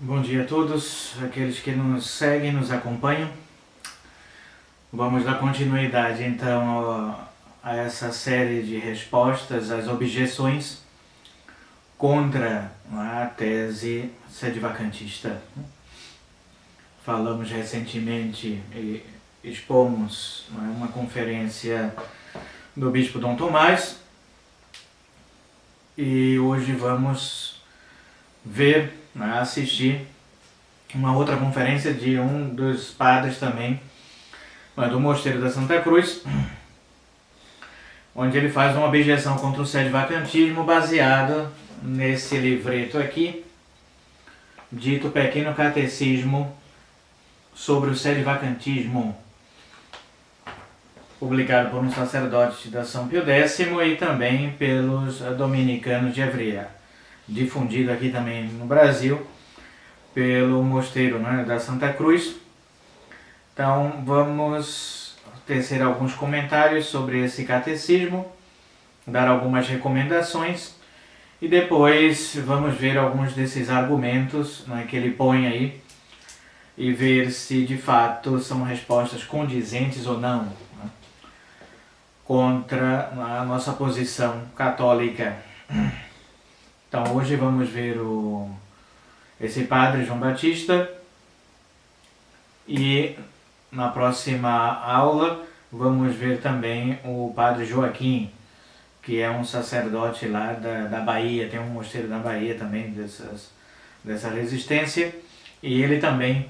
Bom dia a todos, aqueles que nos seguem, nos acompanham. Vamos dar continuidade então a essa série de respostas às objeções contra a tese sedevacantista. Falamos recentemente e expomos uma conferência do Bispo Dom Tomás e hoje vamos ver, assistir uma outra conferência de um dos padres também do Mosteiro da Santa Cruz, onde ele faz uma objeção contra o sedevacantismo baseado nesse livreto aqui, dito Pequeno Catecismo sobre o sedevacantismo, publicado por um sacerdote da São Pio X e também pelos dominicanos de Évria, difundido aqui também no Brasil pelo Mosteiro da Santa Cruz. Então vamos tecer alguns comentários sobre esse catecismo, dar algumas recomendações e depois vamos ver alguns desses argumentos que ele põe aí e ver se de fato são respostas condizentes ou não contra a nossa posição católica. Então hoje vamos ver esse padre João Batista e na próxima aula vamos ver também o padre Joaquim, que é um sacerdote lá da Bahia, tem um mosteiro na Bahia também dessa resistência, e ele também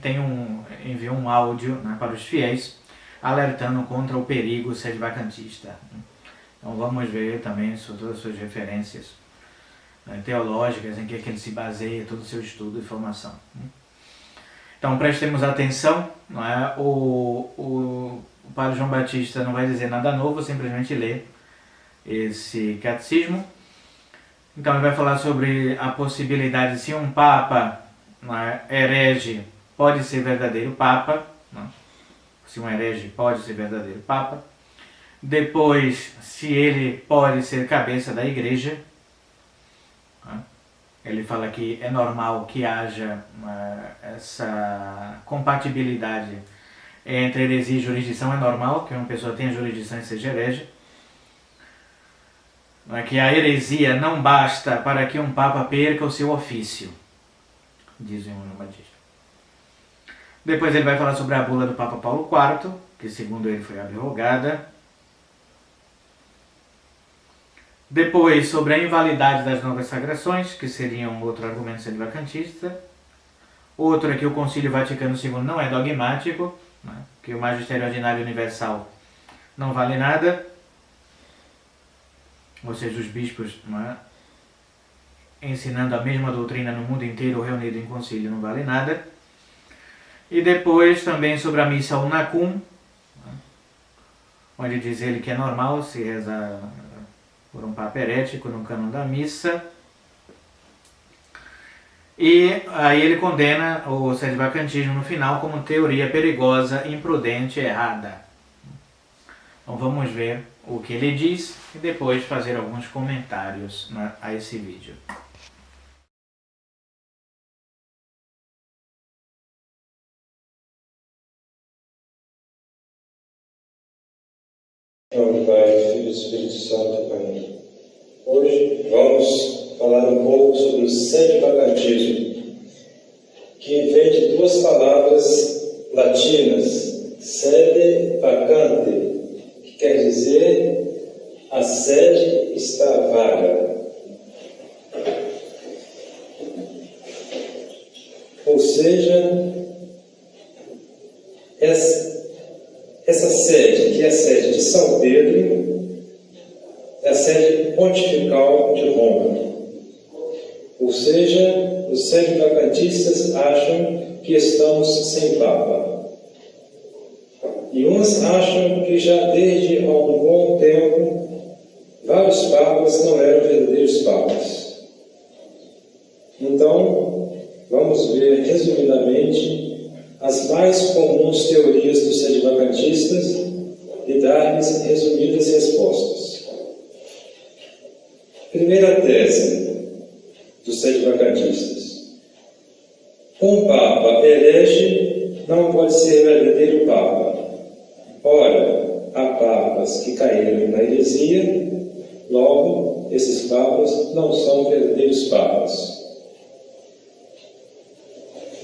enviou um áudio para os fiéis alertando contra o perigo sedevacantista. Então vamos ver também todas as suas referências teológicas, em que ele se baseia todo o seu estudo e formação. Então prestemos atenção, o padre João Batista não vai dizer nada novo, simplesmente lê esse catecismo. Então ele vai falar sobre a possibilidade de se um papa herege pode ser verdadeiro papa, se um herege pode ser verdadeiro papa. Depois, se ele pode ser cabeça da igreja. Ele fala que é normal que haja essa compatibilidade entre heresia e jurisdição, é normal que uma pessoa tenha jurisdição e seja herege. Que a heresia não basta para que um papa perca o seu ofício, diz o João Batista. Depois ele vai falar sobre a bula do Papa Paulo IV, que segundo ele foi abrogada. Depois, sobre a invalidade das novas sagrações, que seria um outro argumento sedevacantista. Outro é que o Concílio Vaticano II não é dogmático, que o Magistério Ordinário Universal não vale nada, ou seja, os bispos ensinando a mesma doutrina no mundo inteiro reunido em concílio não vale nada. E depois também sobre a missa unacum, onde diz ele que é normal se rezar por um papa herético no cânon da missa. E aí ele condena o sedevacantismo no final como teoria perigosa, imprudente e errada. Então vamos ver o que ele diz e depois fazer alguns comentários a esse vídeo. Em nome do Pai, do Filho e do Espírito Santo. Amém. Hoje vamos falar um pouco sobre o sedevacantismo, que vem de duas palavras latinas, sede vacante, que quer dizer a sede está vaga. Ou seja, essa sede, que é a sede de São Pedro, é a sede pontifical de Roma. Ou seja, os sedevacantistas acham que estamos sem Papa. E uns acham que já desde algum bom tempo, vários papas não eram verdadeiros papas. Então, vamos ver resumidamente as mais comuns teorias dos sedevacantistas e dar-lhes resumidas respostas. Primeira tese dos sedevacantistas: Um Papa herege não pode ser verdadeiro Papa. Ora, há Papas que caíram na heresia, logo, esses Papas não são verdadeiros Papas.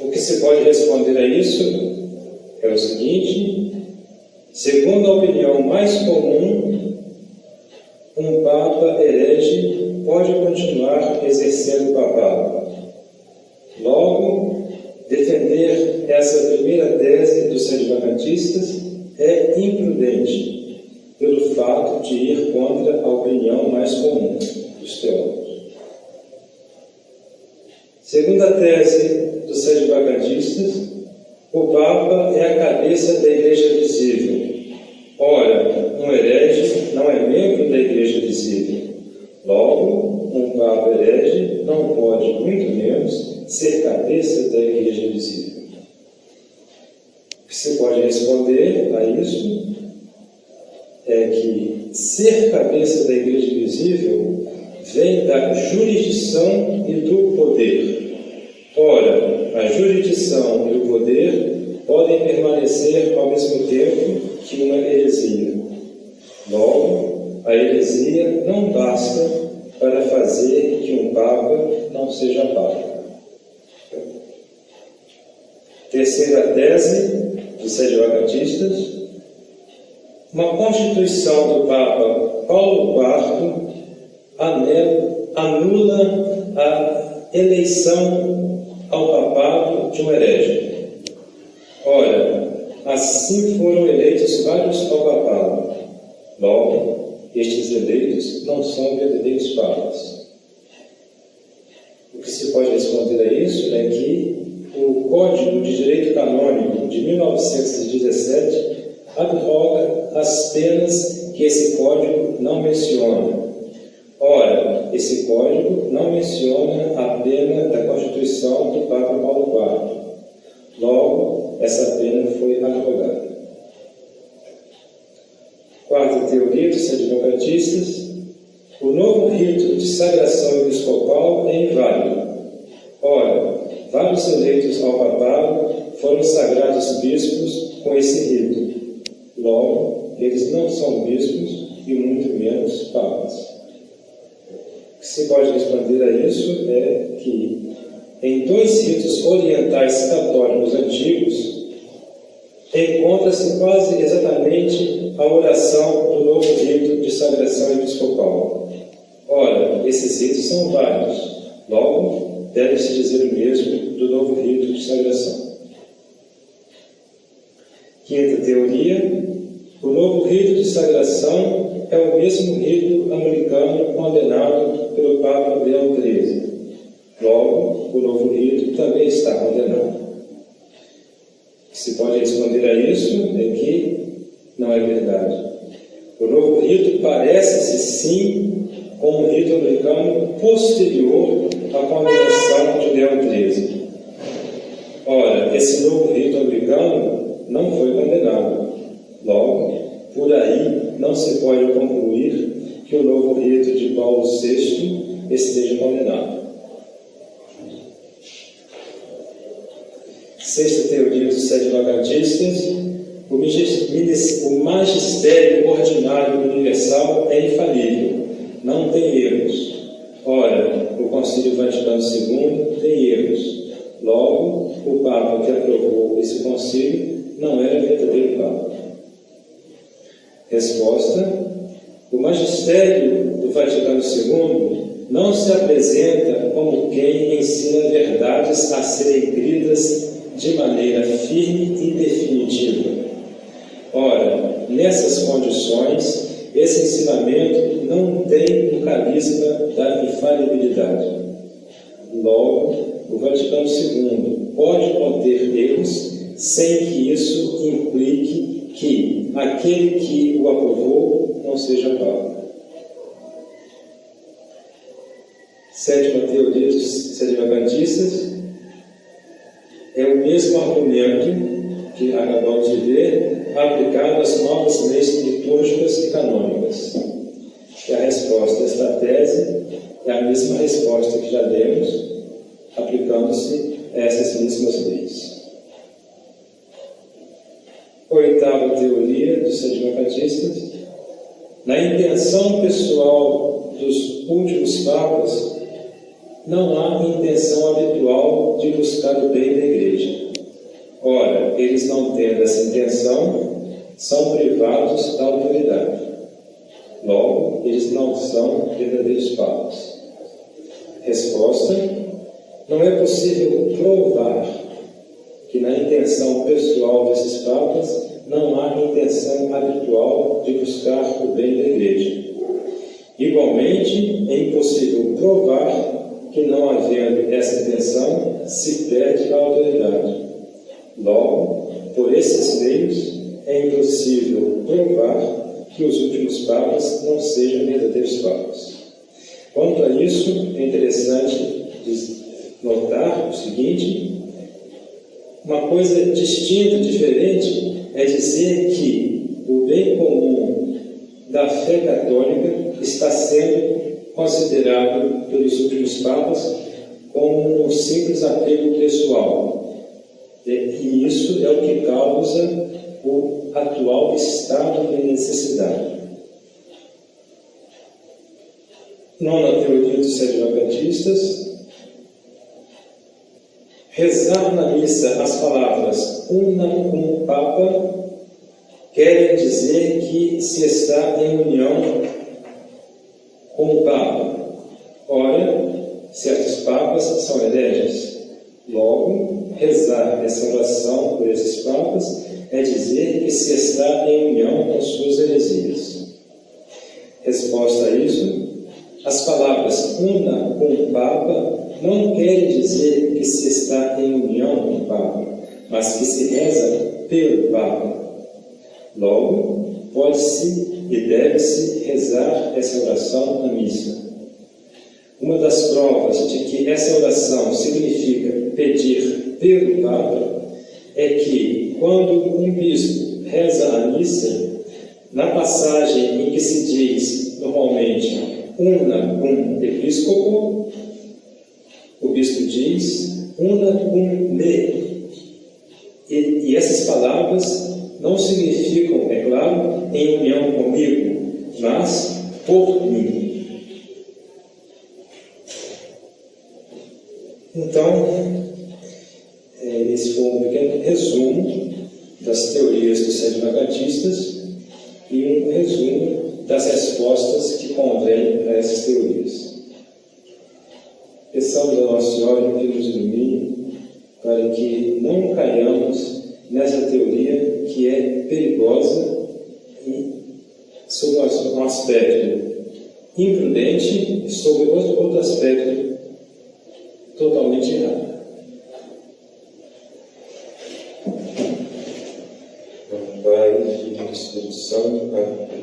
O que se pode responder a isso é o seguinte: segundo a opinião mais comum, um Papa herege pode continuar exercendo o papado. Logo, defender essa primeira tese dos sedvacantistas é imprudente, pelo fato de ir contra a opinião mais comum dos teólogos. Segundo a tese dos sedvacantistas, o Papa é a cabeça da Igreja visível. Ora, um herege não é membro da Igreja visível. Logo, um Papa herege não pode, muito menos, ser cabeça da Igreja visível. O que se pode responder a isso é que ser cabeça da Igreja visível vem da jurisdição e do poder. Ora, a jurisdição e o poder podem permanecer ao mesmo tempo que uma heresia. Logo, a heresia não basta para fazer que um Papa não seja Papa. Terceira tese dos sedvacantistas: uma constituição do Papa Paulo IV anula a eleição ao papado de um herege. Ora, assim foram eleitos vários ao papado. Logo, estes eleitos não são verdadeiros papas. O que se pode responder a isso é que o Código de Direito Canônico de 1917 abroga as penas que esse código não menciona. Ora, esse código não menciona a pena da Constituição do Papa Paulo IV. Logo, essa pena foi abrogada. Quarta teoria dos sedvacantistas: o novo rito de sagração episcopal é inválido. Ora, vários eleitos ao papado foram sagrados bispos com esse rito. Logo, eles não são bispos e muito menos papas. O que se pode responder a isso é que, em dois ritos orientais católicos antigos, encontra-se quase exatamente a oração do novo rito de sagração episcopal. Ora, esses ritos são vários. Logo, deve-se dizer o mesmo do novo rito de sagração. Quinta teoria: o novo rito de sagração é o mesmo rito americano condenado pelo Papa Leão XIII. Logo, o novo rito também está condenado. O que se pode responder a isso é que não é verdade. O novo rito parece-se sim com um rito americano posterior à condenação de Leão XIII. Ora, esse novo rito americano não foi condenado. Logo, por aí não se pode concluir que o novo rito de Paulo VI esteja condenado. Sexta teoria dos sedvacantistas: o magistério ordinário universal é infalível, não tem erros. Ora, o Concílio Vaticano II tem erros. Logo, o Papa que aprovou esse concílio não era verdadeiro Papa. Resposta: o magistério do Vaticano II não se apresenta como quem ensina verdades a serem cridas de maneira firme e definitiva. Ora, nessas condições, esse ensinamento não tem o carisma da infalibilidade. Logo, o Vaticano II pode conter erros sem que isso implique que aquele que o aprovou não seja Papa. Sétima teoria dos sedvacantistas: é o mesmo argumento que acabamos de ver aplicado às novas leis litúrgicas e canônicas. E a resposta a esta tese é a mesma resposta que já demos, aplicando-se essas mesmas leis. Oitava teoria dos Sedvacantistas: na intenção pessoal dos últimos papas, não há intenção habitual de buscar o bem da Igreja. Ora, eles não tendo essa intenção, são privados da autoridade. Logo, eles não são verdadeiros papas. Resposta: não é possível provar que na intenção pessoal desses papas não há intenção habitual de buscar o bem da Igreja. Igualmente, é impossível provar que, não havendo essa intenção, se perde a autoridade. Logo, por esses meios, é impossível provar que os últimos papas não sejam verdadeiros papas. Quanto a isso, é interessante notar o seguinte: uma coisa distinta, diferente, é dizer que o bem comum da fé católica está sendo considerado pelos últimos papas como um simples apego pessoal. E isso é o que causa o atual estado de necessidade. Nona teoria dos Sedvacantistas: rezar na missa as palavras una cum papa querem dizer que se está em união com o Papa. Ora, certos papas são hereges. Logo, rezar essa oração por esses papas é dizer que se está em união com suas heresias. Resposta a isso: as palavras una com o Papa não querem dizer que se está em união com o Papa, mas que se reza pelo Papa. Logo, pode-se e deve-se rezar essa oração na missa. Uma das provas de que essa oração significa pedir pelo Papa é que, quando um bispo reza a missa, na passagem em que se diz normalmente una cum episcopo, o bispo diz una cum me. E essas palavras não significam, é claro, em união comigo, mas por mim. Então, esse foi um pequeno resumo das teorias dos Sedvacantistas e um resumo das respostas que convêm a essas teorias. Peçamos a Nossa Senhora que nos ilumine para que não caiamos nessa teoria que é perigosa e sob um aspecto imprudente e sob outro aspecto totalmente errado. Pai, Filho e Espírito Santo. Amém.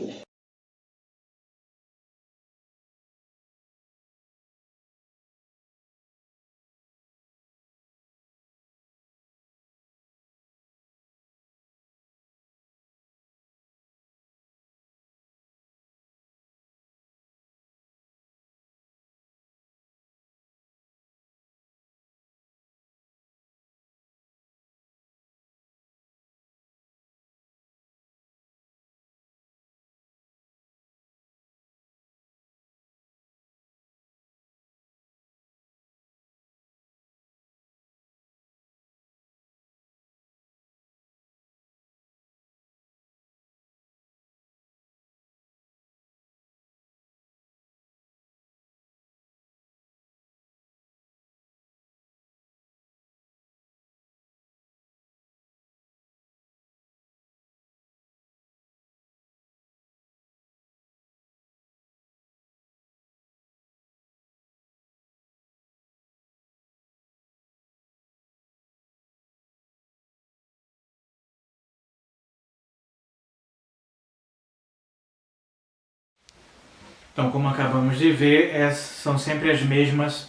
Então, como acabamos de ver, são sempre as mesmas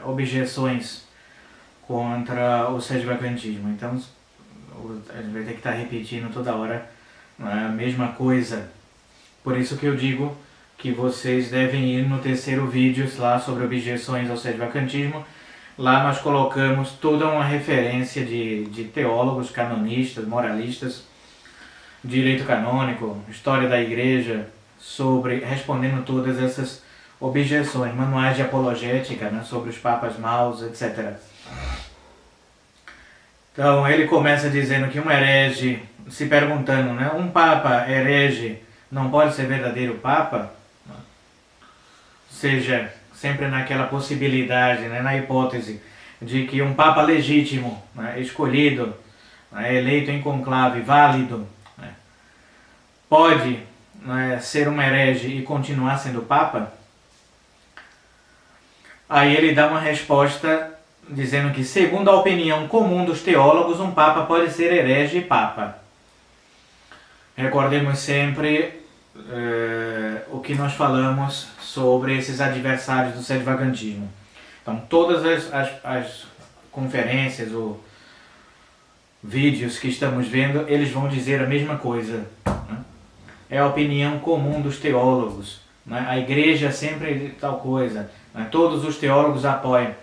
objeções contra o sedvacantismo. Então, a gente vai ter que estar repetindo toda hora a mesma coisa. Por isso que eu digo que vocês devem ir no terceiro vídeo lá sobre objeções ao sedvacantismo, Lá nós colocamos toda uma referência de teólogos, canonistas, moralistas, direito canônico, história da igreja, respondendo todas essas objeções, manuais de apologética, né, sobre os papas maus, etc. Então ele começa dizendo que um herege, se perguntando, né, um papa herege não pode ser verdadeiro papa? Seja sempre naquela possibilidade, né, na hipótese de que um papa legítimo, né, escolhido, né, eleito em conclave, válido, né, pode, né, ser um herege e continuar sendo papa? Aí ele dá uma resposta dizendo que, segundo a opinião comum dos teólogos, um papa pode ser herege e papa. Recordemos sempre o que nós falamos sobre esses adversários do sedivacantismo. Então, todas as conferências ou vídeos que estamos vendo, eles vão dizer a mesma coisa, né? É a opinião comum dos teólogos, né? A igreja sempre tal coisa, né? Todos os teólogos apoiam,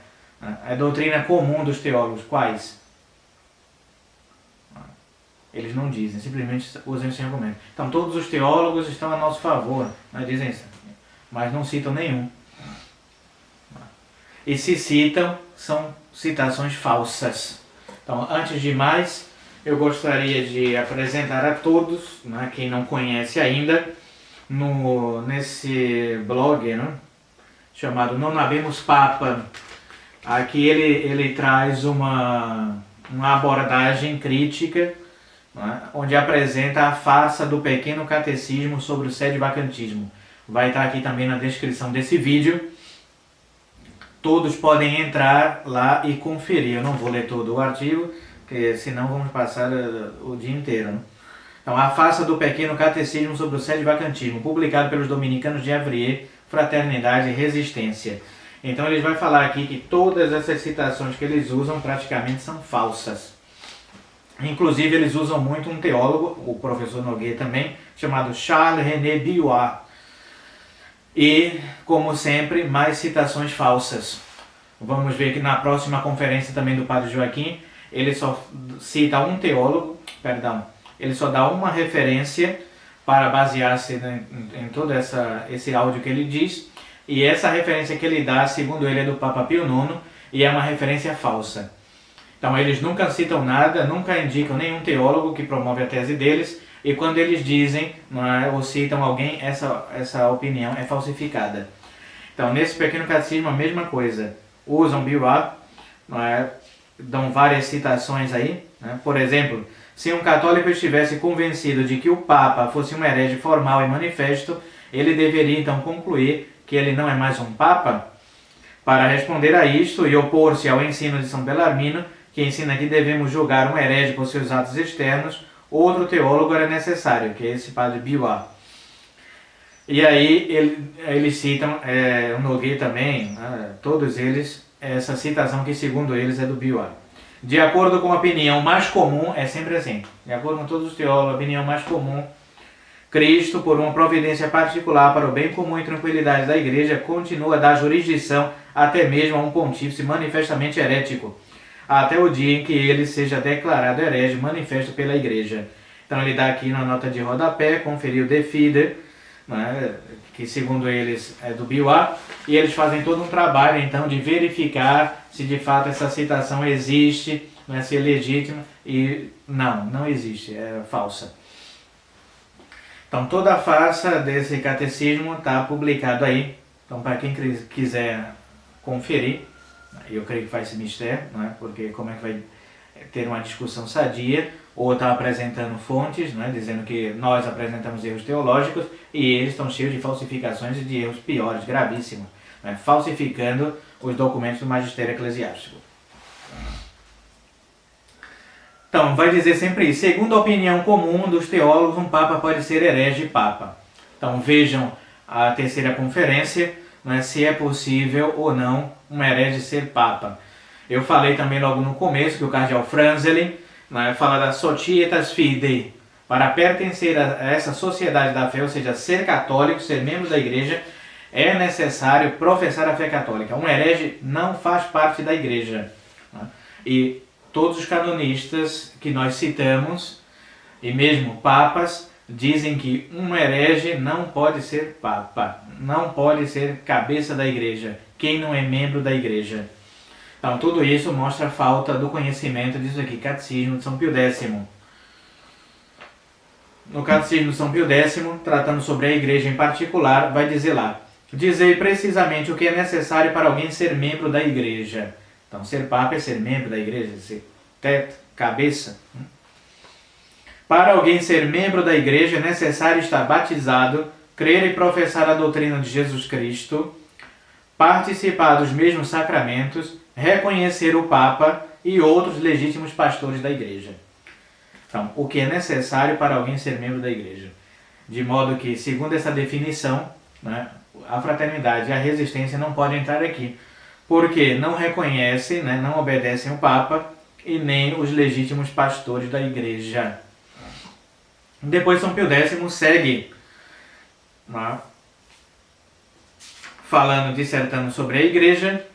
né? A doutrina comum dos teólogos, quais? Eles não dizem, simplesmente usam esse argumento. Então todos os teólogos estão a nosso favor, né? Dizem isso, mas não citam nenhum. E se citam, são citações falsas. Então, antes de mais, eu gostaria de apresentar a todos, né, quem não conhece ainda, nesse blog, né, chamado Não Habemos Papa. Aqui ele traz uma abordagem crítica, né, onde apresenta a farsa do pequeno catecismo sobre o sedivacantismo. Vai estar aqui também na descrição desse vídeo. Todos podem entrar lá e conferir. Eu não vou ler todo o artigo, porque senão vamos passar o dia inteiro, né? Então, a farsa do pequeno catecismo sobre o sedivacantismo, publicado pelos dominicanos de Avrier, Fraternidade e Resistência. Então ele vai falar aqui que todas essas citações que eles usam praticamente são falsas. Inclusive eles usam muito um teólogo, o professor Nogueira também, chamado Charles-René Billois. E, como sempre, mais citações falsas. Vamos ver que na próxima conferência também do Padre Joaquim, ele só cita um teólogo, ele só dá uma referência para basear-se em todo esse áudio que ele diz, e essa referência que ele dá, segundo ele, é do Papa Pio IX, e é uma referência falsa. Então eles nunca citam nada, nunca indicam nenhum teólogo que promove a tese deles, e quando eles dizem, não é, ou citam alguém, essa opinião é falsificada. Então, nesse pequeno catecismo, a mesma coisa. Usam Billois, não é, dão várias citações aí, né? Por exemplo, se um católico estivesse convencido de que o Papa fosse um herege formal e manifesto, ele deveria então concluir que ele não é mais um Papa? Para responder a isto e opor-se ao ensino de São Belarmino, que ensina que devemos julgar um herege por seus atos externos, outro teólogo era necessário, que é esse padre Billois. E aí eles citam o Nogueira também, né, todos eles, essa citação que segundo eles é do Billois. De acordo com a opinião mais comum, é sempre assim, de acordo com todos os teólogos, a opinião mais comum, Cristo, por uma providência particular para o bem comum e tranquilidade da Igreja, continua a dar jurisdição até mesmo a um pontífice manifestamente herético, até o dia em que ele seja declarado herege manifesto pela Igreja. Então ele dá aqui na nota de rodapé, conferiu de fide, né, que segundo eles é do Billois, e eles fazem todo um trabalho então de verificar se de fato essa citação existe, né, se é legítima, e não existe, é falsa. Então toda a farsa desse catecismo está publicado aí, então para quem quiser conferir, eu creio que faz esse mistério, né? Porque como é que vai ter uma discussão sadia, ou está apresentando fontes, né? Dizendo que nós apresentamos erros teológicos e eles estão cheios de falsificações e de erros piores, gravíssimos, né? Falsificando os documentos do magistério eclesiástico. Então, vai dizer sempre isso. Segundo a opinião comum dos teólogos, um Papa pode ser herege Papa. Então vejam a terceira conferência, né, se é possível ou não um herege ser Papa. Eu falei também logo no começo que o cardeal Franzeli, né, fala da Societas Fidei. Para pertencer a essa sociedade da fé, ou seja, ser católico, ser membro da igreja, é necessário professar a fé católica. Um herege não faz parte da igreja. E todos os canonistas que nós citamos, e mesmo papas, dizem que um herege não pode ser papa, não pode ser cabeça da igreja, quem não é membro da igreja. Então tudo isso mostra a falta do conhecimento disso aqui, Catecismo de São Pio X. No Catecismo de São Pio X, tratando sobre a igreja em particular, vai dizer lá: dizei precisamente o que é necessário para alguém ser membro da igreja. Então ser papa é ser membro da igreja, ser teto, cabeça. Para alguém ser membro da igreja é necessário estar batizado, crer e professar a doutrina de Jesus Cristo, participar dos mesmos sacramentos, reconhecer o Papa e outros legítimos pastores da igreja. Então, o que é necessário para alguém ser membro da igreja? De modo que, segundo essa definição, né, a fraternidade e a resistência não podem entrar aqui, porque não reconhecem, né, não obedecem o Papa e nem os legítimos pastores da igreja. Depois São Pio X segue, né, falando, dissertando sobre a igreja,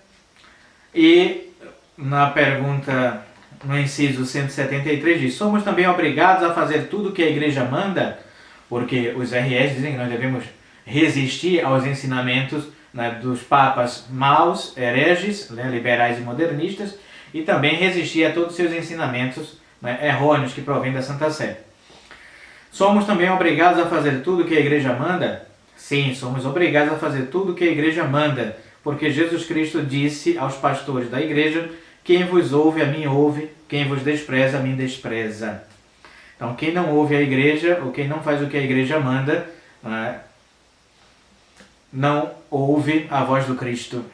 e na pergunta, no inciso 173, diz: somos também obrigados a fazer tudo o que a igreja manda, porque os RS dizem que nós devemos resistir aos ensinamentos, né, dos papas maus, hereges, né, liberais e modernistas, e também resistir a todos os seus ensinamentos, né, errôneos que provêm da Santa Sé. Somos também obrigados a fazer tudo o que a igreja manda? Sim, somos obrigados a fazer tudo o que a igreja manda, porque Jesus Cristo disse aos pastores da igreja: quem vos ouve, a mim ouve, quem vos despreza, a mim despreza. Então, quem não ouve a igreja, ou quem não faz o que a igreja manda, né, não ouve a voz do Cristo.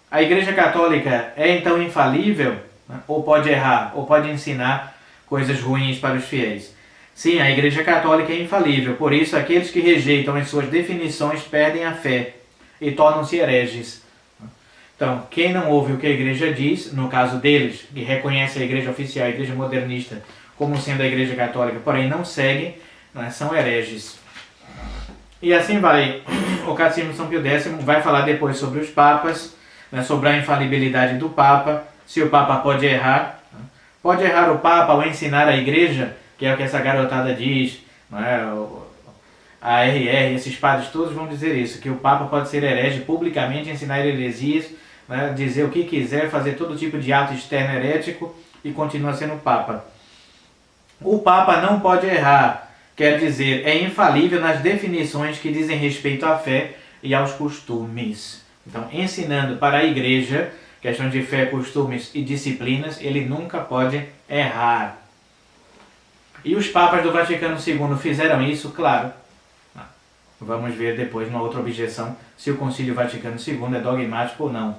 A igreja católica é então infalível? Né, ou pode errar, ou pode ensinar coisas ruins para os fiéis? Sim, a igreja católica é infalível, por isso aqueles que rejeitam as suas definições perdem a fé e tornam-se hereges. Então, quem não ouve o que a igreja diz, no caso deles, que reconhece a igreja oficial, a igreja modernista, como sendo a igreja católica, porém não seguem, né, são hereges. E assim vai, o Catecismo de São Pio X vai falar depois sobre os papas, né, sobre a infalibilidade do Papa, se o Papa pode errar. Pode errar o Papa ao ensinar a igreja, que é o que essa garotada diz, não é? A RR, esses padres todos vão dizer isso, que o Papa pode ser herege publicamente, ensinar heresias, né, dizer o que quiser, fazer todo tipo de ato externo herético e continua sendo Papa. O Papa não pode errar, quer dizer, é infalível nas definições que dizem respeito à fé e aos costumes. Então, ensinando para a igreja, questão de fé, costumes e disciplinas, ele nunca pode errar. E os papas do Vaticano II fizeram isso, claro. Vamos ver depois, numa outra objeção, se o Concílio Vaticano II é dogmático ou não.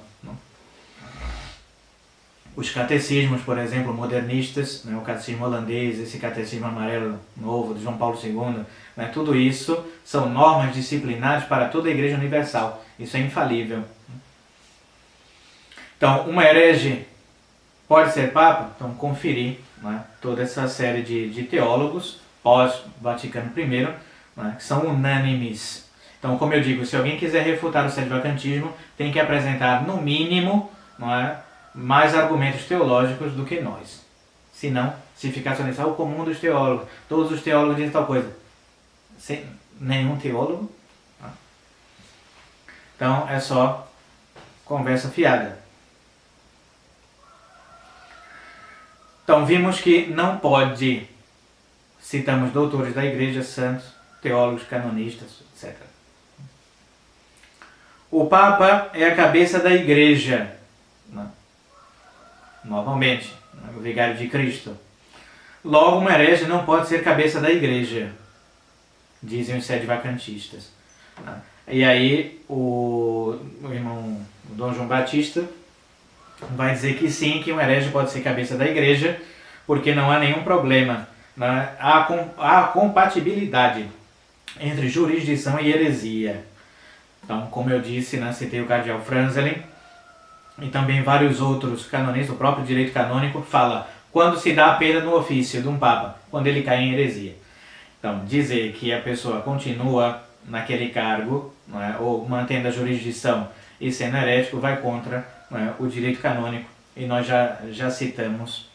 Os catecismos, por exemplo, modernistas, né, o catecismo holandês, esse catecismo amarelo novo de João Paulo II, né, tudo isso são normas disciplinares para toda a Igreja Universal. Isso é infalível. Então, uma herege pode ser papa? Então, conferir, né, toda essa série de teólogos pós-Vaticano I, né, que são unânimes. Então, como eu digo, se alguém quiser refutar o sedevacantismo, tem que apresentar, no mínimo, não é, mais argumentos teológicos do que nós. Se não, se ficar só nisso, o comum dos teólogos, todos os teólogos dizem tal coisa. Sem nenhum teólogo. Tá? Então, é só conversa fiada. Então, vimos que não pode, citamos doutores da igreja, santos, teólogos, canonistas, etc. O Papa é a cabeça da igreja, né? Normalmente, né? O vigário de Cristo. Logo, um herege não pode ser cabeça da igreja, dizem os sedevacantistas. Né? E aí, o irmão Dom João Batista vai dizer que sim, que um herege pode ser cabeça da igreja, porque não há nenhum problema, né? Há compatibilidade entre jurisdição e heresia. Então, como eu disse, né, citei o cardeal Franzelin, e também vários outros canonistas, o próprio direito canônico fala quando se dá a perda no ofício de um papa, quando ele cai em heresia. Então, dizer que a pessoa continua naquele cargo, não é, ou mantendo a jurisdição e sendo herético, vai contra, não é, o direito canônico. E nós já citamos,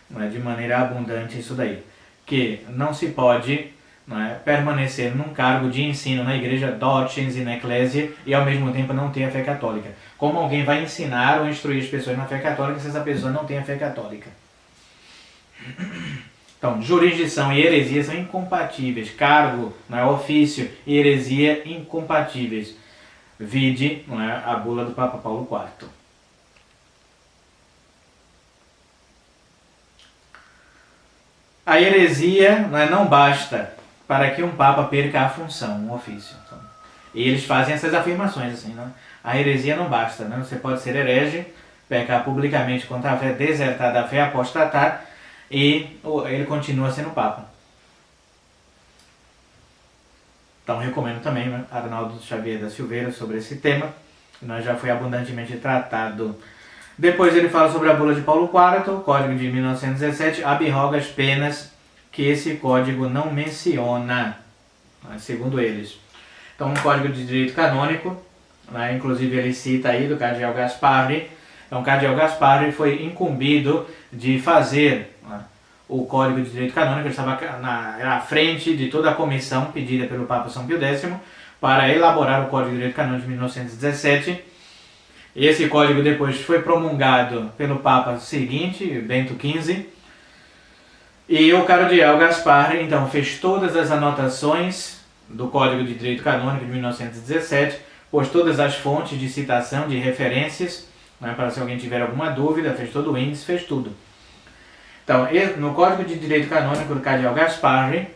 não é, de maneira abundante isso daí. Que não se pode, não é, permanecer num cargo de ensino na igreja, docens in ecclesia, e ao mesmo tempo não ter a fé católica. Como alguém vai ensinar ou instruir as pessoas na fé católica se essa pessoa não tem a fé católica? Então, jurisdição e heresia são incompatíveis. Cargo, não é, ofício e heresia incompatíveis. Vide, não é, a bula do Papa Paulo IV. A heresia, não basta para que um Papa perca a função, um ofício. Então, e eles fazem essas afirmações assim, né? A heresia não basta, né? Você pode ser herege, pecar publicamente contra a fé, desertar da fé, apostatar, e ele continua sendo Papa. Então recomendo também, né, Arnaldo Xavier da Silveira sobre esse tema, que nós já foi abundantemente tratado. Depois ele fala sobre a bula de Paulo IV, código de 1917, abroga as penas que esse código não menciona, né, segundo eles. Então um código de direito canônico, né, inclusive ele cita aí do cardeal Gasparri. Então o cardeal Gasparri foi incumbido de fazer, né, o Código de Direito Canônico. Ele estava à frente de toda a comissão pedida pelo Papa São Pio X para elaborar o Código de Direito Canônico de 1917. Esse código depois foi promulgado pelo Papa seguinte, Bento XV, e o cardeal Gasparri então fez todas as anotações do Código de Direito Canônico de 1917, pôs todas as fontes de citação, de referências, né, para se alguém tiver alguma dúvida, fez todo o índice, fez tudo. Então, no Código de Direito Canônico do cardeal Gasparri,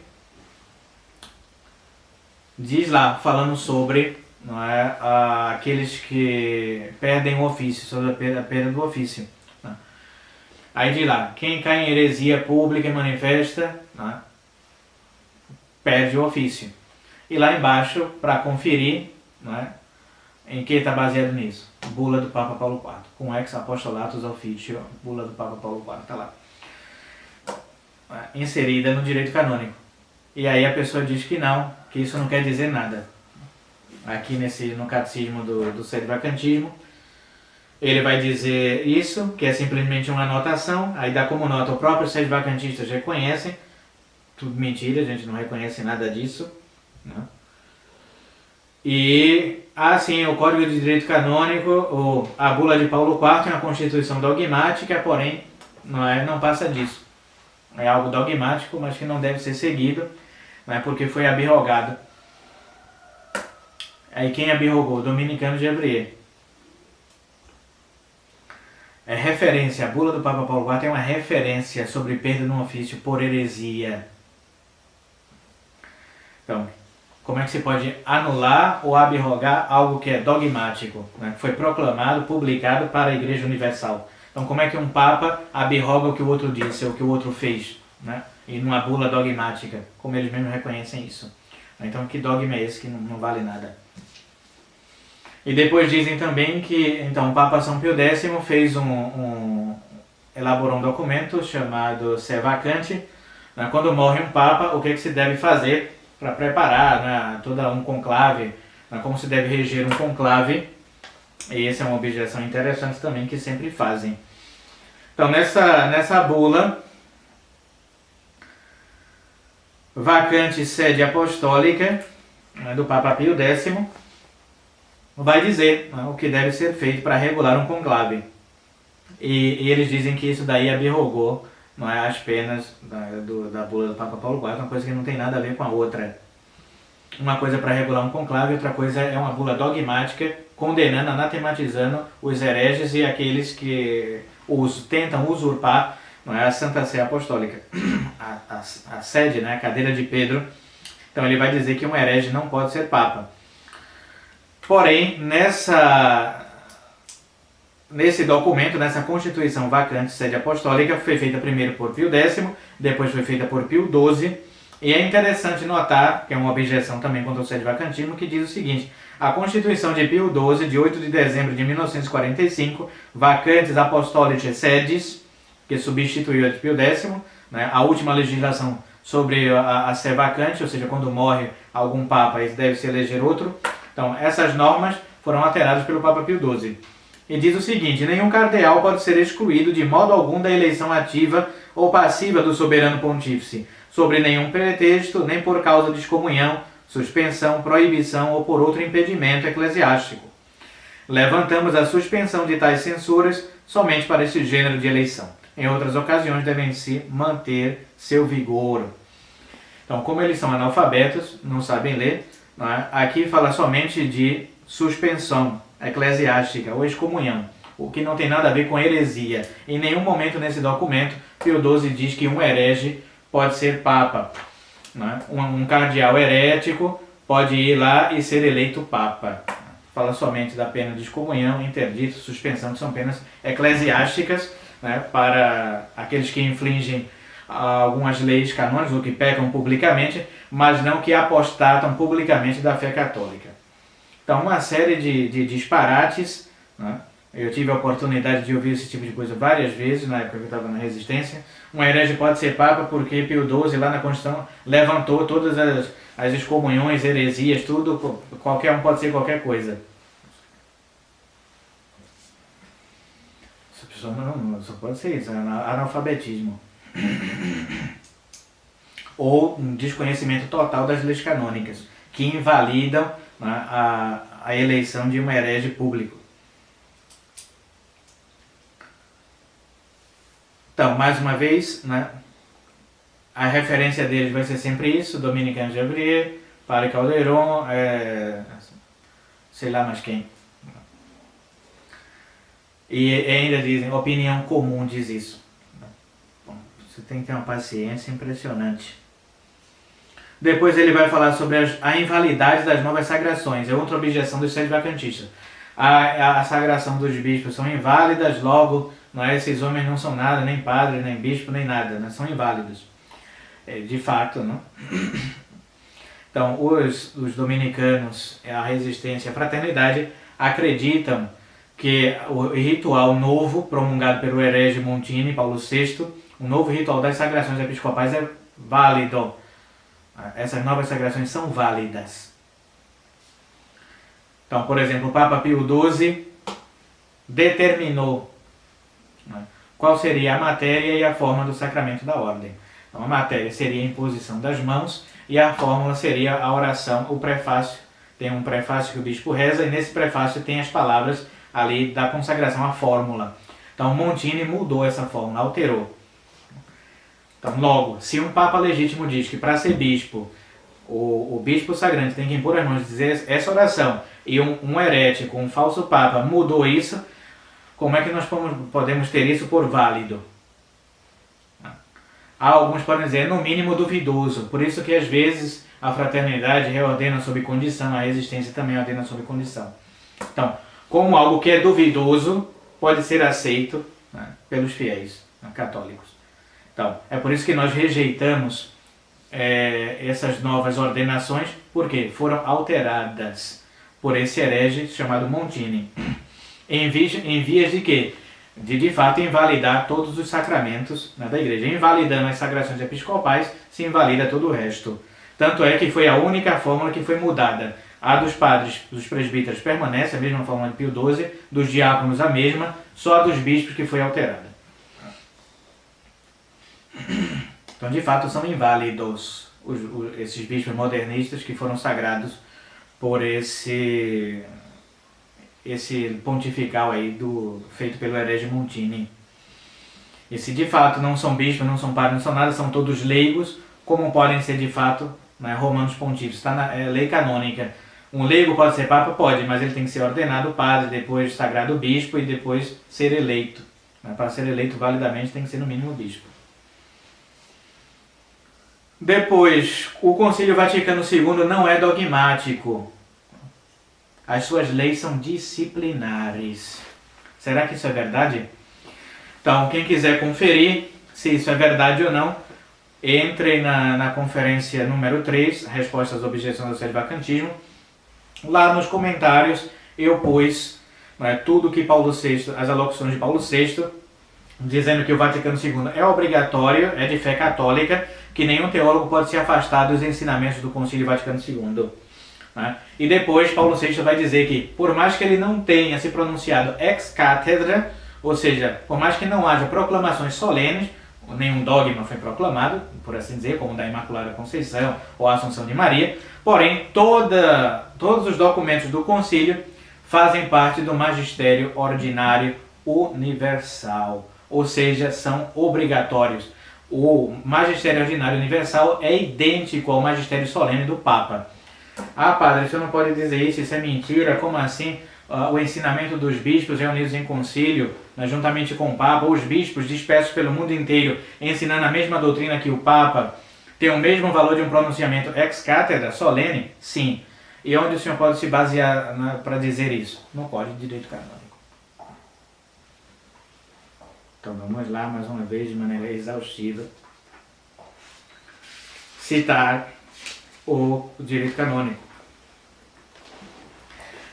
diz lá, falando sobre, não é, aqueles que perdem o ofício, sobre a perda do ofício. Né? Aí diz lá, quem cai em heresia pública e manifesta, né, perde o ofício. E lá embaixo, para conferir, né, em que está baseado nisso? Bula do Papa Paulo IV, com ex apostolatus officio, bula do Papa Paulo IV, está lá. Inserida no direito canônico. E aí a pessoa diz que não, que isso não quer dizer nada. Aqui no catecismo do Sede-Vacantismo, ele vai dizer isso, que é simplesmente uma anotação, aí dá como nota, o próprio Sede-Vacantistas reconhecem, tudo mentira, a gente não reconhece nada disso, né? E assim, o Código de Direito Canônico, a bula de Paulo IV é uma constituição dogmática, porém não passa disso. É algo dogmático, mas que não deve ser seguido, né, porque foi abrogado. Aí quem abrogou? Dominicano de Evrier. É referência, a bula do Papa Paulo IV é uma referência sobre perda no ofício por heresia. Então, como é que se pode anular ou abrogar algo que é dogmático, né, que foi proclamado, publicado para a Igreja Universal? Então, como é que um Papa abroga o que o outro disse, ou o que o outro fez, né? E numa bula dogmática, como eles mesmos reconhecem isso. Então, que dogma é esse que não vale nada? E depois dizem também que então, o Papa São Pio X fez elaborou um documento chamado Se Vacante, né? Quando morre um Papa, o que se deve fazer para preparar, né, todo um conclave, né, como se deve reger um conclave. E essa é uma objeção interessante também que sempre fazem. Então, nessa bula, Vacante Sede Apostólica, né, do Papa Pio X, vai dizer, né, o que deve ser feito para regular um conclave. E eles dizem que isso daí abrogou, não é, as penas da bula do Papa Paulo IV, uma coisa que não tem nada a ver com a outra. Uma coisa para regular um conclave, outra coisa é uma bula dogmática, condenando, anatematizando os hereges e aqueles que tentam usurpar, não é, a Santa Sé Apostólica, a sede, né, a cadeira de Pedro. Então ele vai dizer que um herege não pode ser Papa. Porém, nesse documento, nessa Constituição Vacante Sede Apostólica, foi feita primeiro por Pio X, depois foi feita por Pio XII, e é interessante notar, que é uma objeção também contra o Sede-Vacantismo, que diz o seguinte: a Constituição de Pio XII, de 8 de dezembro de 1945, Vacantes Apostolicae Sedes, que substituiu a de Pio X, né, a última legislação sobre a sé vacante, ou seja, quando morre algum Papa, deve se eleger outro. Então, essas normas foram alteradas pelo Papa Pio XII. E diz o seguinte: nenhum cardeal pode ser excluído de modo algum da eleição ativa ou passiva do soberano pontífice, sobre nenhum pretexto, nem por causa de excomunhão, suspensão, proibição ou por outro impedimento eclesiástico. Levantamos a suspensão de tais censuras somente para esse gênero de eleição. Em outras ocasiões devem-se manter seu vigor. Então, como eles são analfabetos, não sabem ler, não é? Aqui fala somente de suspensão eclesiástica ou excomunhão, o que não tem nada a ver com heresia. Em nenhum momento nesse documento, Pio XII diz que um herege pode ser papa. Não é? Um cardeal herético pode ir lá e ser eleito papa. Fala somente da pena de excomunhão, interdito, suspensão, que são penas eclesiásticas, né, para aqueles que infligem algumas leis canônicas ou que pecam publicamente, mas não que apostatam publicamente da fé católica. Então, uma série de disparates, né? Eu tive a oportunidade de ouvir esse tipo de coisa várias vezes, na época que eu estava na Resistência. Um herege pode ser papa porque Pio XII, lá na Constituição, levantou todas as excomunhões, heresias, tudo, qualquer um pode ser qualquer coisa. Essa pessoa não só pode ser isso, é analfabetismo. Ou um desconhecimento total das leis canônicas, que invalidam, né, a eleição de um herege público. Então, mais uma vez, né, a referência deles vai ser sempre isso: Dominicain Gabriel, Padre Calderon, sei lá mais quem. E ainda dizem, opinião comum diz isso. Bom, você tem que ter uma paciência impressionante. Depois ele vai falar sobre a invalidade das novas sagrações. É outra objeção dos sedes vacantistas. A sagração dos bispos são inválidas, logo, não é, esses homens não são nada, nem padre, nem bispo, nem nada, né, são inválidos. De fato, não? Então, os dominicanos, a resistência e a fraternidade acreditam que o ritual novo, promulgado pelo herege Montini, Paulo VI, o novo ritual das sagrações episcopais é válido. Essas novas sagrações são válidas. Então, por exemplo, o Papa Pio XII determinou, né, qual seria a matéria e a forma do sacramento da ordem. Então, a matéria seria a imposição das mãos e a fórmula seria a oração, o prefácio. Tem um prefácio que o bispo reza e nesse prefácio tem as palavras ali da consagração, a fórmula. Então, Montini mudou essa fórmula, alterou. Então, logo, se um Papa legítimo diz que para ser bispo, o bispo sagrante tem que impor as mãos e dizer essa oração, e um herético, um falso Papa mudou isso, como é que nós podemos ter isso por válido? Alguns podem dizer, no mínimo duvidoso, por isso que às vezes a fraternidade reordena sob condição, a resistência também ordena sob condição. Então, como algo que é duvidoso, pode ser aceito, né, pelos fiéis, né, católicos. Então, é por isso que nós rejeitamos essas novas ordenações, porque foram alteradas por esse herege chamado Montini, em vias de quê? De fato invalidar todos os sacramentos, né, da igreja. Invalidando as sagrações episcopais, se invalida todo o resto. Tanto é que foi a única fórmula que foi mudada. A dos padres, dos presbíteros permanece, a mesma fórmula de Pio XII, dos diáconos a mesma, só a dos bispos que foi alterada. Então, de fato, são inválidos esses bispos modernistas que foram sagrados por esse pontifical aí feito pelo herege Montini. E se de fato não são bispos, não são padres, não são nada, são todos leigos, como podem ser de fato, né, romanos pontífices, está na lei canônica. Um leigo pode ser papa? Pode, mas ele tem que ser ordenado padre, depois sagrado bispo e depois ser eleito. Para ser eleito validamente tem que ser no mínimo bispo. Depois, o Concílio Vaticano II não é dogmático. As suas leis são disciplinares. Será que isso é verdade? Então, quem quiser conferir se isso é verdade ou não, entre na conferência número 3, Resposta às Objeções do Sede-Vacantismo. Lá nos comentários eu pus, né, tudo que Paulo VI, as alocuções de Paulo VI, dizendo que o Vaticano II é obrigatório, é de fé católica, que nenhum teólogo pode se afastar dos ensinamentos do Concílio Vaticano II. né? E depois Paulo VI vai dizer que, por mais que ele não tenha se pronunciado ex cátedra, ou seja, por mais que não haja proclamações solenes, nenhum dogma foi proclamado, por assim dizer, como o da Imaculada Conceição ou a Assunção de Maria, porém todos os documentos do concílio fazem parte do magistério ordinário universal, ou seja, são obrigatórios. O magistério ordinário universal é idêntico ao magistério solene do Papa. Ah, padre, você não pode dizer isso é mentira, como assim? O ensinamento dos bispos reunidos em concílio, né, juntamente com o Papa, os bispos dispersos pelo mundo inteiro, ensinando a mesma doutrina que o Papa, tem o mesmo valor de um pronunciamento ex cátedra, solene? Sim. E onde o senhor pode se basear para dizer isso? No Código de Direito Canônico. Então vamos lá, mais uma vez, de maneira exaustiva, citar o direito canônico.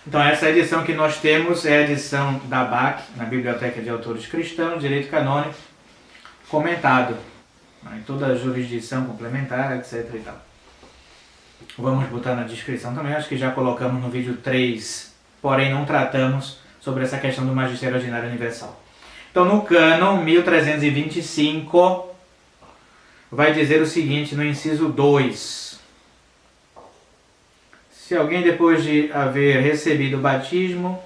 Então essa edição que nós temos é a edição da BAC, na Biblioteca de Autores Cristãos, Direito Canônico, comentado, em toda a jurisdição complementar, etc. e tal. Vamos botar na descrição também, acho que já colocamos no vídeo 3, porém não tratamos sobre essa questão do Magistério Ordinário Universal. Então no cânon 1325 vai dizer o seguinte no inciso 2. Se alguém depois de haver recebido o batismo,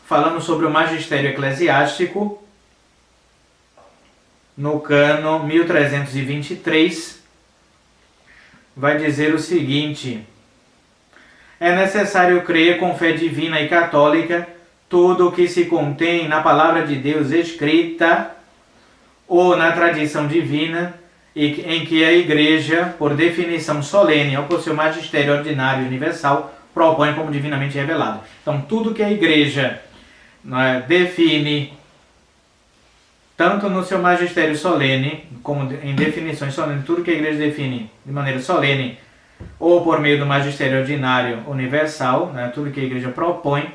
falando sobre o magistério eclesiástico, no cânon 1323, vai dizer o seguinte: é necessário crer com fé divina e católica tudo o que se contém na palavra de Deus escrita ou na tradição divina, em que a Igreja, por definição solene ou por seu magistério ordinário universal, propõe como divinamente revelado. Então, tudo que a Igreja define, tanto no seu magistério solene, como em definições solenes, tudo que a Igreja define de maneira solene, ou por meio do magistério ordinário universal, tudo que a Igreja propõe,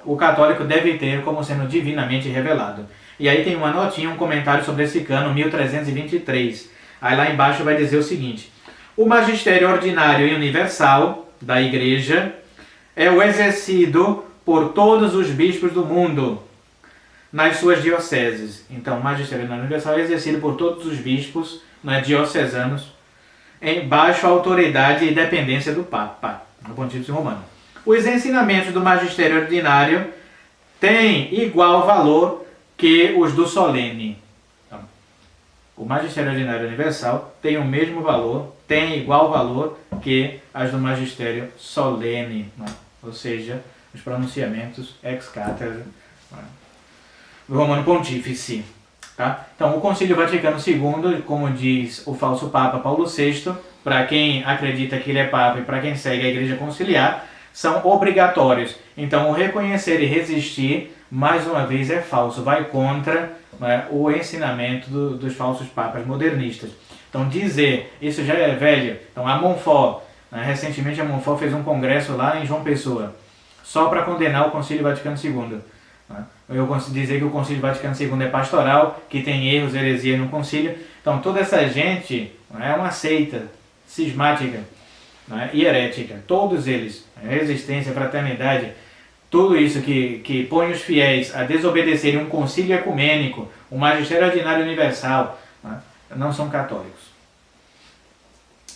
o católico deve ter como sendo divinamente revelado. E aí tem uma notinha, um comentário sobre esse cânon 1323. Aí lá embaixo vai dizer o seguinte: o magistério ordinário e universal da Igreja é o exercido por todos os bispos do mundo nas suas dioceses. Então, o magistério ordinário e universal é exercido por todos os bispos diocesanos embaixo a autoridade e dependência do Papa, do Pontífice Romano. Os ensinamentos do magistério ordinário têm igual valor que os do solene. Então, o magistério ordinário universal tem o mesmo valor, tem igual valor que as do magistério solene, ou seja, os pronunciamentos ex cátedra do Romano Pontífice. Tá? Então, o Concílio Vaticano II, como diz o falso Papa Paulo VI, para quem acredita que ele é Papa e para quem segue a Igreja Conciliar, são obrigatórios. Então, o reconhecer e resistir, mais uma vez, é falso, vai contra o ensinamento dos falsos papas modernistas. Então, dizer, isso já é velho. Então, a Montfort, recentemente a Montfort fez um congresso lá em João Pessoa, só para condenar o Concílio Vaticano II. Eu consigo dizer que o Concílio Vaticano II é pastoral, que tem erros, heresia no concílio. Então toda essa gente é uma seita cismática e herética. Todos eles, resistência, fraternidade, tudo isso que põe os fiéis a desobedecerem um concílio ecumênico, um magistério ordinário universal, não são católicos.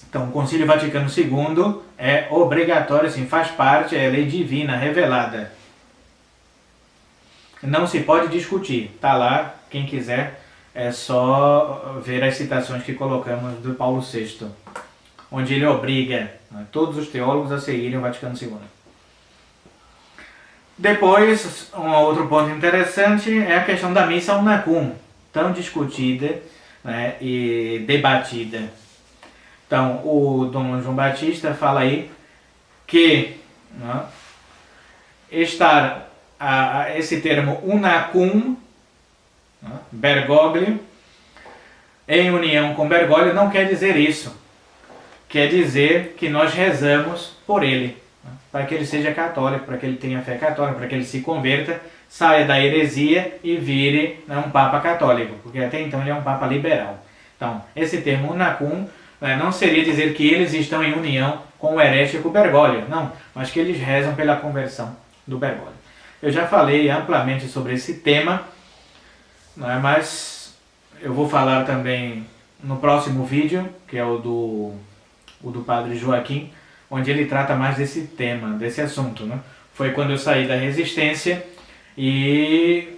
Então o Concílio Vaticano II é obrigatório, sim, faz parte, é lei divina, revelada. Não se pode discutir, está lá, quem quiser, é só ver as citações que colocamos do Paulo VI, onde ele obriga todos os teólogos a seguirem o Vaticano II. Depois, um outro ponto interessante é a questão da missa unacum, tão discutida e debatida. Então, o Dom João Batista fala aí que esse termo unacum, Bergoglio, em união com Bergoglio, não quer dizer isso. Quer dizer que nós rezamos por ele, para que ele seja católico, para que ele tenha fé católica, para que ele se converta, saia da heresia e vire um Papa católico, porque até então ele é um Papa liberal. Então, esse termo unacum não seria dizer que eles estão em união com o herético Bergoglio, não, mas que eles rezam pela conversão do Bergoglio. Eu já falei amplamente sobre esse tema, mas eu vou falar também no próximo vídeo, que é o do Padre Joaquim, onde ele trata mais desse tema, desse assunto. Foi quando eu saí da resistência e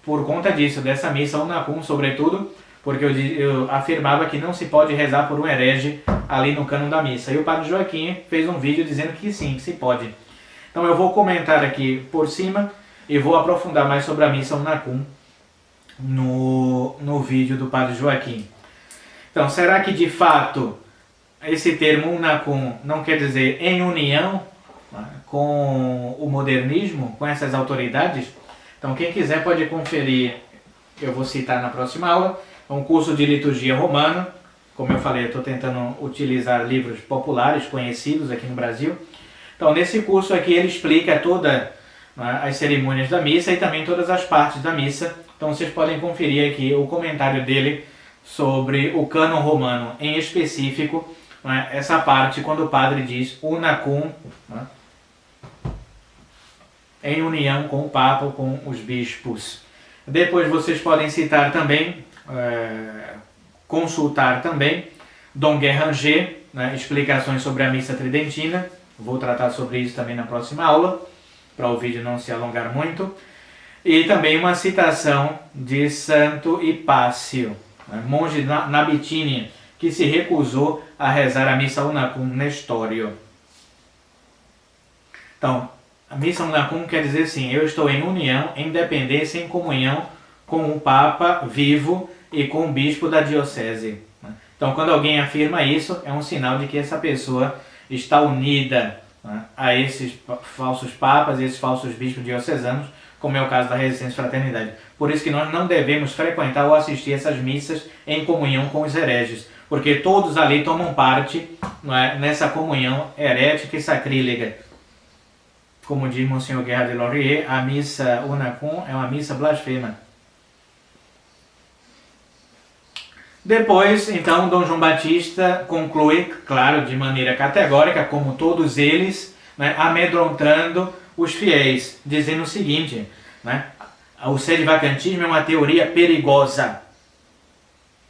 por conta disso, dessa missa Unacum, sobretudo, porque eu afirmava que não se pode rezar por um herege ali no cânon da missa. E o Padre Joaquim fez um vídeo dizendo que sim, que se pode. Então eu vou comentar aqui por cima e vou aprofundar mais sobre a missa Unacum no vídeo do Padre Joaquim. Então, será que de fato esse termo Unacum não quer dizer em união com o modernismo, com essas autoridades? Então quem quiser pode conferir, eu vou citar na próxima aula, um curso de liturgia romana. Como eu falei, eu estou tentando utilizar livros populares, conhecidos aqui no Brasil. Então nesse curso aqui ele explica todas as cerimônias da missa e também todas as partes da missa. Então vocês podem conferir aqui o comentário dele sobre o cânon romano em específico, essa parte quando o padre diz Unacum, em união com o Papa ou com os bispos. Depois vocês podem citar também, consultar também Dom Guéranger, explicações sobre a missa tridentina. Vou tratar sobre isso também na próxima aula, para o vídeo não se alongar muito. E também uma citação de Santo Hipácio, monge na Bitínia, que se recusou a rezar a missa Unacum Nestório. Então, a missa Unacum quer dizer assim: eu estou em união, em dependência, em comunhão com o Papa vivo e com o bispo da diocese. Então, quando alguém afirma isso, é um sinal de que essa pessoa está unida a esses falsos papas e esses falsos bispos diocesanos, como é o caso da Resistência e Fraternidade. Por isso que nós não devemos frequentar ou assistir essas missas em comunhão com os hereges, porque todos ali tomam parte nessa comunhão herética e sacrílega. Como diz Monsenhor Guerra de Laurier, a missa Unacum é uma missa blasfema. Depois, então, Dom João Batista conclui, claro, de maneira categórica, como todos eles, amedrontando os fiéis, dizendo o seguinte, o sede-vacantismo é uma teoria perigosa,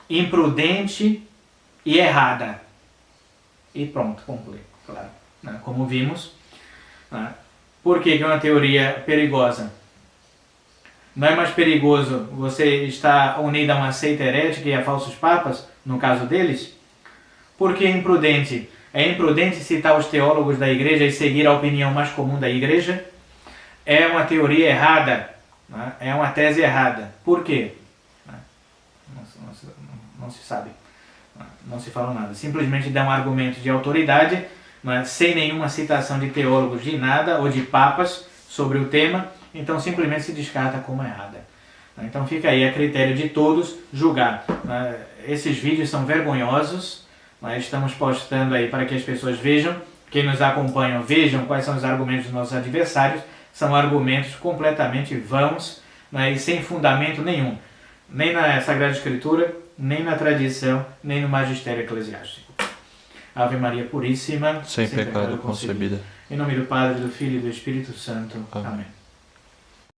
imprudente e errada. E pronto, conclui, claro. Como vimos, por que é uma teoria perigosa? Não é mais perigoso você estar unido a uma seita herética e a falsos papas, no caso deles? Por que é imprudente? É imprudente citar os teólogos da igreja e seguir a opinião mais comum da igreja? É uma teoria errada, é uma tese errada. Por quê? Não se sabe, não se fala nada. Simplesmente dá um argumento de autoridade, sem nenhuma citação de teólogos de nada ou de papas sobre o tema, então simplesmente se descarta como errada. Então fica aí a critério de todos julgar. Esses vídeos são vergonhosos, estamos postando aí para que as pessoas vejam, quem nos acompanham vejam quais são os argumentos dos nossos adversários. São argumentos completamente vãos e sem fundamento nenhum, nem na Sagrada Escritura, nem na tradição, nem no magistério eclesiástico. Ave Maria Puríssima, sem pecado concebida. Em nome do Padre, do Filho e do Espírito Santo. Amém.